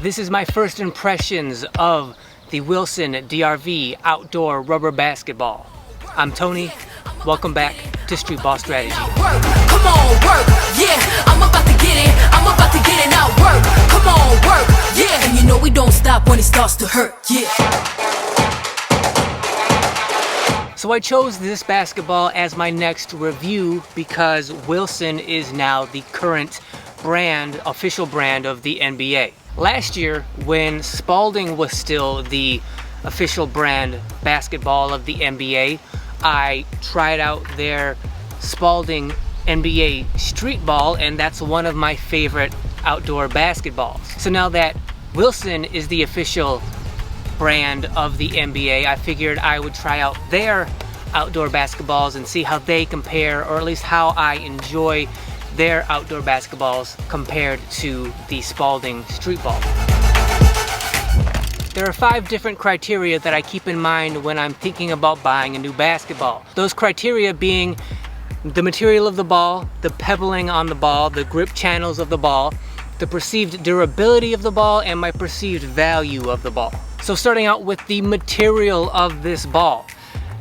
This is my first impressions of the Wilson DRV outdoor rubber basketball. I'm Tony. Welcome back to Streetball Strategies. Come on, work, yeah, I'm about to get it, now work, come on, work, yeah, and you know we don't stop when it starts to hurt, yeah. So I chose this basketball as my next review because Wilson is now the current brand, official brand of the NBA. Last year, when Spalding was still the official brand basketball of the NBA, I tried out their Spalding NBA Streetball, and that's one of my favorite outdoor basketballs. So now that Wilson is the official brand of the NBA, I figured I would try out their outdoor basketballs and see how they compare, or at least how I enjoy their outdoor basketballs compared to the Spalding Streetball. There are 5 different criteria that I keep in mind when I'm thinking about buying a new basketball. Those criteria being the material of the ball, the pebbling on the ball, the grip channels of the ball, the perceived durability of the ball, and my perceived value of the ball. So starting out with the material of this ball.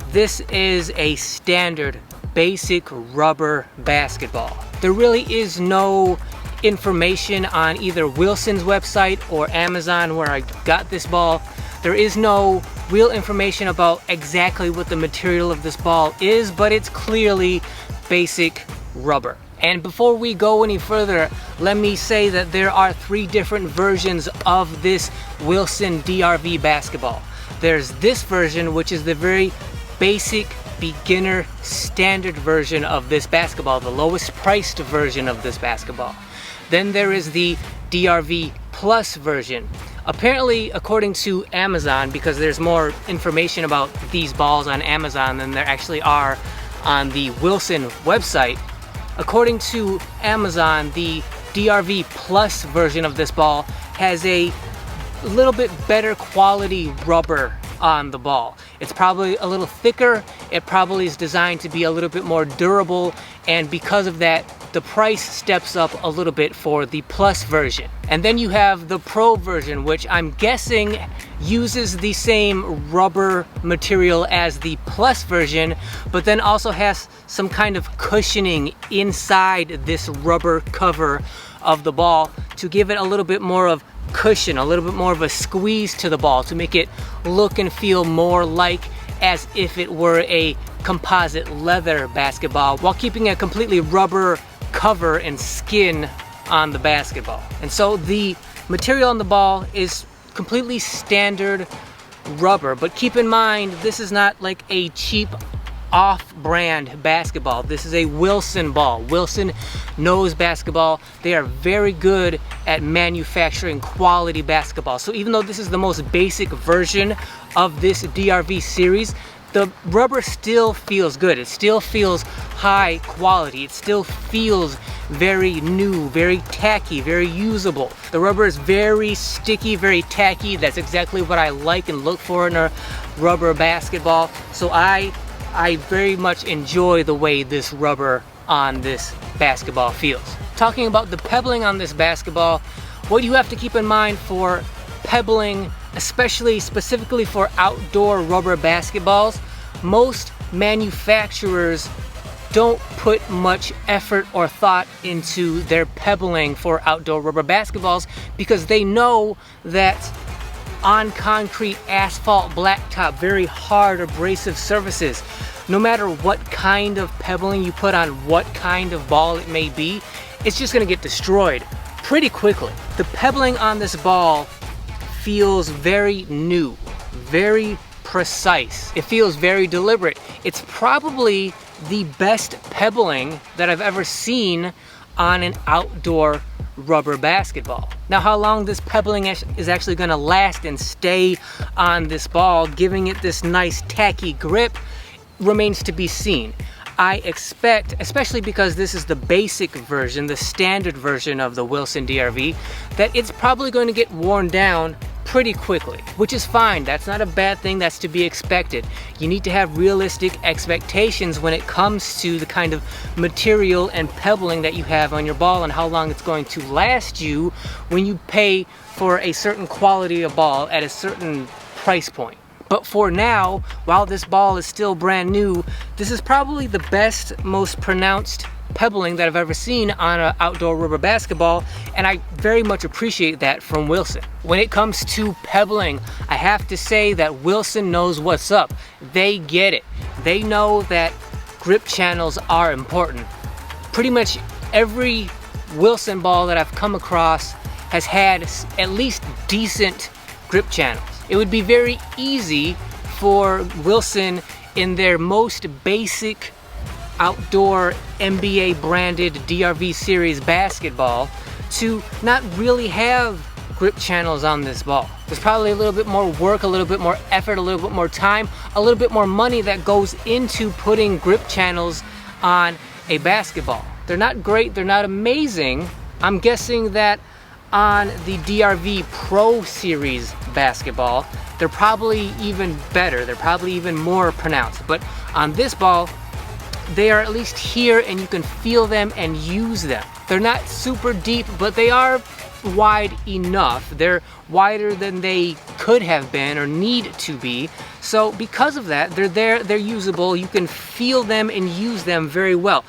This is a standard basic rubber basketball. There really is no information on either Wilson's website or Amazon where I got this ball. There is no real information about exactly what the material of this ball is, but it's clearly basic rubber. And before we go any further, let me say that there are 3 different versions of this Wilson DRV basketball. There's this version, which is the very basic beginner standard version of this basketball, the lowest priced version of this basketball. Then there is the DRV Plus version. Apparently, according to Amazon, because there's more information about these balls on Amazon than there actually are on the Wilson website, according to Amazon, the DRV Plus version of this ball has a little bit better quality rubber on the ball. It's probably a little thicker, it probably is designed to be a little bit more durable, and because of that, the price steps up a little bit for the Plus version. And then you have the Pro version, which I'm guessing uses the same rubber material as the Plus version, but then also has some kind of cushioning inside this rubber cover of the ball to give it a little bit more of cushion, a little bit more of a squeeze to the ball to make it look and feel more like as if it were a composite leather basketball while keeping a completely rubber cover and skin on the basketball. And so the material on the ball is completely standard rubber, but keep in mind this is not like a cheap off-brand basketball. This is a Wilson ball. Wilson knows basketball. They are very good at manufacturing quality basketball. So even though this is the most basic version of this DRV series, the rubber still feels good. It still feels high quality. It still feels very new, very tacky, very usable. The rubber is very sticky, very tacky. That's exactly what I like and look for in a rubber basketball. So I very much enjoy the way this rubber on this basketball feels. Talking about the pebbling on this basketball, what you have to keep in mind for pebbling, especially specifically for outdoor rubber basketballs, most manufacturers don't put much effort or thought into their pebbling for outdoor rubber basketballs because they know that on concrete, asphalt, blacktop, very hard, abrasive surfaces, no matter what kind of pebbling you put on what kind of ball it may be, it's just gonna get destroyed pretty quickly. The pebbling on this ball feels very new, very precise. It feels very deliberate. It's probably the best pebbling that I've ever seen on an outdoor rubber basketball. Now, how long this pebbling is actually going to last and stay on this ball, giving it this nice tacky grip, remains to be seen. I expect, especially because this is the basic version, the standard version of the Wilson DRV, that it's probably going to get worn down pretty quickly, which is fine. That's not a bad thing. That's to be expected. You need to have realistic expectations when it comes to the kind of material and pebbling that you have on your ball and how long it's going to last you when you pay for a certain quality of ball at a certain price point. But for now, while this ball is still brand new, this is probably the best, most pronounced pebbling that I've ever seen on an outdoor rubber basketball, and I very much appreciate that from Wilson. When it comes to pebbling, I have to say that Wilson knows what's up. They get it. They know that grip channels are important. Pretty much every Wilson ball that I've come across has had at least decent grip channels. It would be very easy for Wilson in their most basic outdoor NBA branded DRV series basketball to not really have grip channels on this ball. There's probably a little bit more work, a little bit more effort, a little bit more time, a little bit more money that goes into putting grip channels on a basketball. They're not great, they're not amazing. I'm guessing that on the DRV Pro Series basketball, they're probably even better, they're probably even more pronounced. But on this ball, they are at least here and you can feel them and use them. They're not super deep, but they are wide enough. They're wider than they could have been or need to be. So because of that, they're there, they're usable. You can feel them and use them very well.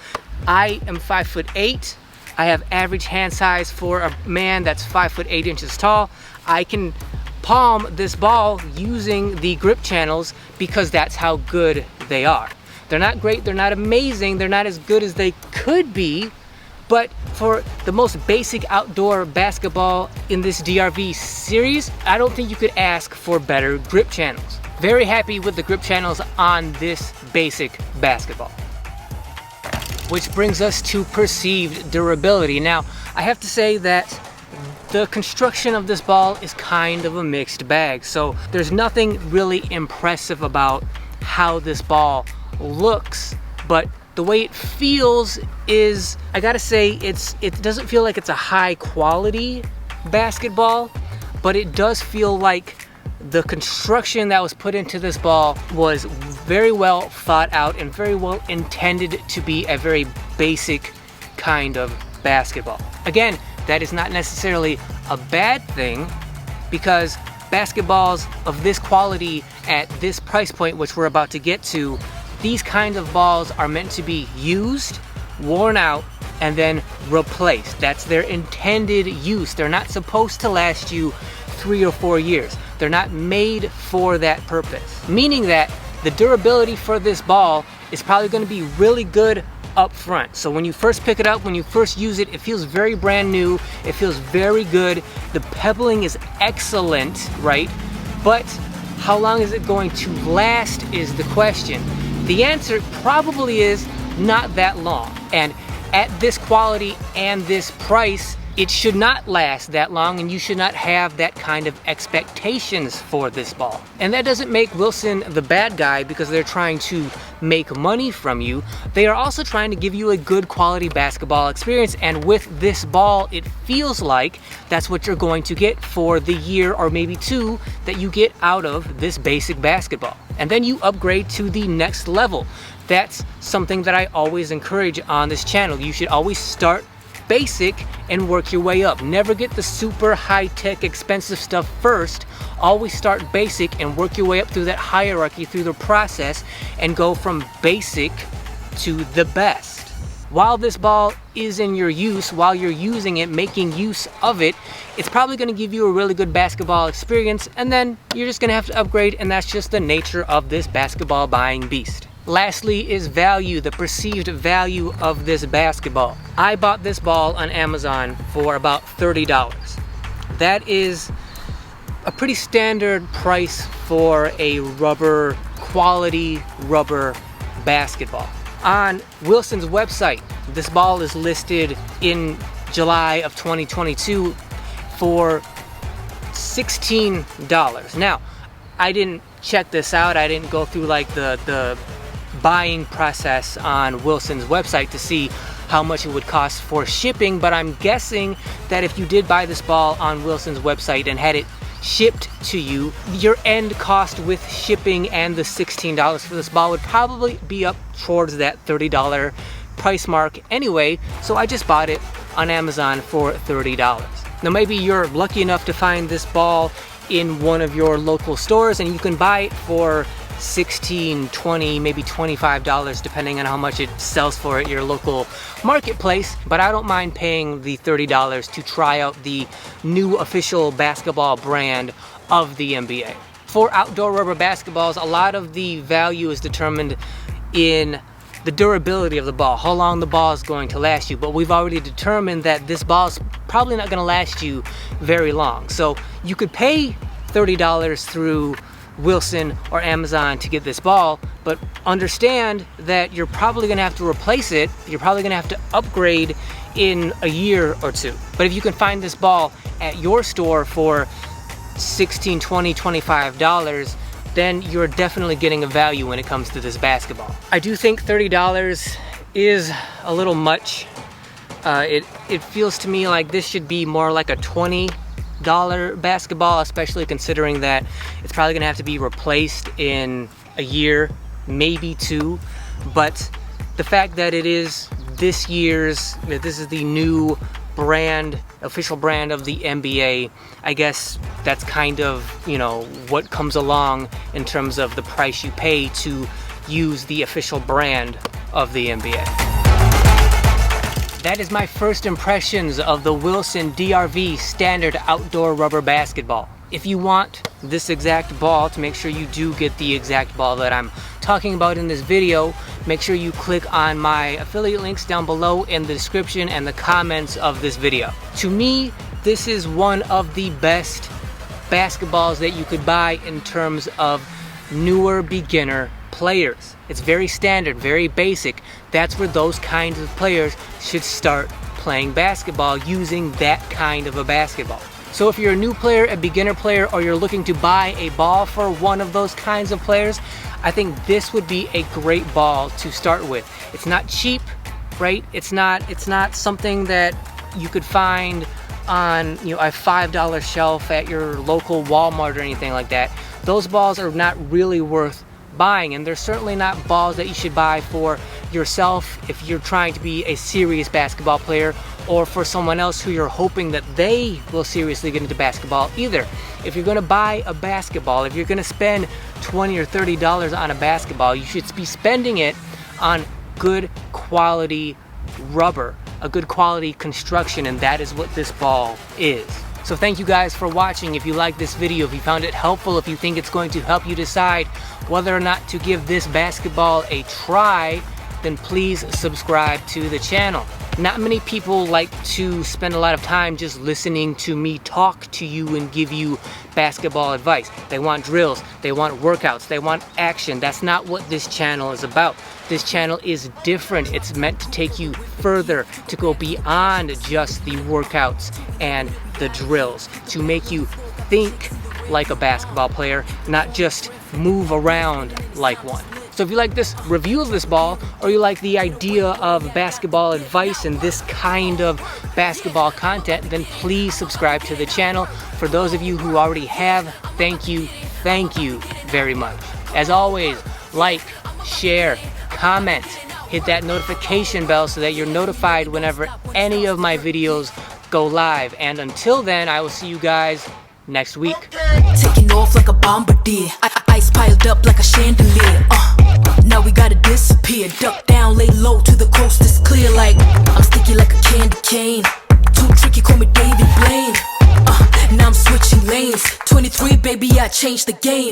I am 5'8". I have average hand size for a man that's 5'8" tall. I can palm this ball using the grip channels because that's how good they are. They're not great, they're not amazing, they're not as good as they could be, but for the most basic outdoor basketball in this DRV series, I don't think you could ask for better grip channels. Very happy with the grip channels on this basic basketball. Which brings us to perceived durability. Now, I have to say that the construction of this ball is kind of a mixed bag. So there's nothing really impressive about how this ball looks, but the way it feels is, I gotta say, it doesn't feel like it's a high quality basketball, but it does feel like the construction that was put into this ball was very well thought out and very well intended to be a very basic kind of basketball. Again, that is not necessarily a bad thing, because basketballs of this quality at this price point, which we're about to get to, these kinds of balls are meant to be used, worn out, and then replaced. That's their intended use. They're not supposed to last you 3 or 4 years. They're not made for that purpose. Meaning that the durability for this ball is probably going to be really good up front. So when you first pick it up, when you first use it, it feels very brand new. It feels very good. The pebbling is excellent, right? But how long is it going to last is the question. The answer probably is not that long. And at this quality and this price, it should not last that long, and you should not have that kind of expectations for this ball. And that doesn't make Wilson the bad guy because they're trying to make money from you. They are also trying to give you a good quality basketball experience, and with this ball, it feels like that's what you're going to get for the year or maybe 2 that you get out of this basic basketball. And then you upgrade to the next level. That's something that I always encourage on this channel. You should always start basic and work your way up. Never get the super high-tech expensive stuff first. Always start basic and work your way up through that hierarchy, through the process, and go from basic to the best. While this ball is in your use, while you're using it, making use of it, it's probably going to give you a really good basketball experience, and then you're just going to have to upgrade, and that's just the nature of this basketball buying beast. Lastly is value, the perceived value of this basketball. I bought this ball on Amazon for about $30. That is a pretty standard price for a rubber, quality rubber basketball. On Wilson's website, this ball is listed in July of 2022 for $16. Now, I didn't check this out. I didn't go through like the buying process on Wilson's website to see how much it would cost for shipping, but I'm guessing that if you did buy this ball on Wilson's website and had it shipped to you, your end cost with shipping and the $16 for this ball would probably be up towards that $30 price mark anyway, so I just bought it on Amazon for $30. Now maybe you're lucky enough to find this ball in one of your local stores and you can buy it for $16, $20, maybe $25 depending on how much it sells for at your local marketplace, but I don't mind paying the $30 to try out the new official basketball brand of the NBA. For outdoor rubber basketballs, a lot of the value is determined in the durability of the ball, how long the ball is going to last you, but we've already determined that this ball is probably not going to last you very long. So you could pay $30 through Wilson or Amazon to get this ball, but understand that you're probably going to have to replace it. You're probably going to have to upgrade in a year or two. But if you can find this ball at your store for $16, $20, $25, then you're definitely getting a value when it comes to this basketball. I do think $30 is a little much. It feels to me like this should be more like a $20 basketball, especially considering that it's probably gonna have to be replaced in a year, maybe two. But the fact that it is this is the new brand, official brand of the NBA, I guess that's kind of, you know, what comes along in terms of the price you pay to use the official brand of the NBA. That is my first impressions of the Wilson DRV standard outdoor rubber basketball. If you want this exact ball, to make sure you do get the exact ball that I'm talking about in this video, make sure you click on my affiliate links down below in the description and the comments of this video. To me, this is one of the best basketballs that you could buy in terms of newer beginner players. It's very standard, very basic. That's where those kinds of players should start playing basketball, using that kind of a basketball. So if you're a new player, a beginner player, or you're looking to buy a ball for one of those kinds of players, I think this would be a great ball to start with. It's not cheap, right? It's not something that you could find on, you know, a $5 shelf at your local Walmart or anything like that. Those balls are not really worth buying, and they're certainly not balls that you should buy for yourself if you're trying to be a serious basketball player, or for someone else who you're hoping that they will seriously get into basketball either. If you're going to buy a basketball, if you're going to spend $20 or $30 on a basketball, you should be spending it on good quality rubber, a good quality construction, and that is what this ball is. So thank you guys for watching. If you like this video, if you found it helpful, if you think it's going to help you decide whether or not to give this basketball a try, then please subscribe to the channel. Not many people like to spend a lot of time just listening to me talk to you and give you basketball advice. They want drills, they want workouts, they want action. That's not what this channel is about. This channel is different. It's meant to take you further, to go beyond just the workouts and the drills, to make you think like a basketball player, not just move around like one. So if you like this review of this ball, or you like the idea of basketball advice and this kind of basketball content, then please subscribe to the channel. For those of you who already have, thank you very much. As always, like, share, comment, hit that notification bell so that you're notified whenever any of my videos go live. And until then, I will see you guys next week. Taking off like a bombardier. Ice piled up like a chandelier. Now we gotta disappear. Duck down, lay low to the coast is clear. Like I'm sticky like a candy cane. Too tricky, call me David Blaine. Now I'm switching lanes. 23, baby, I changed the game.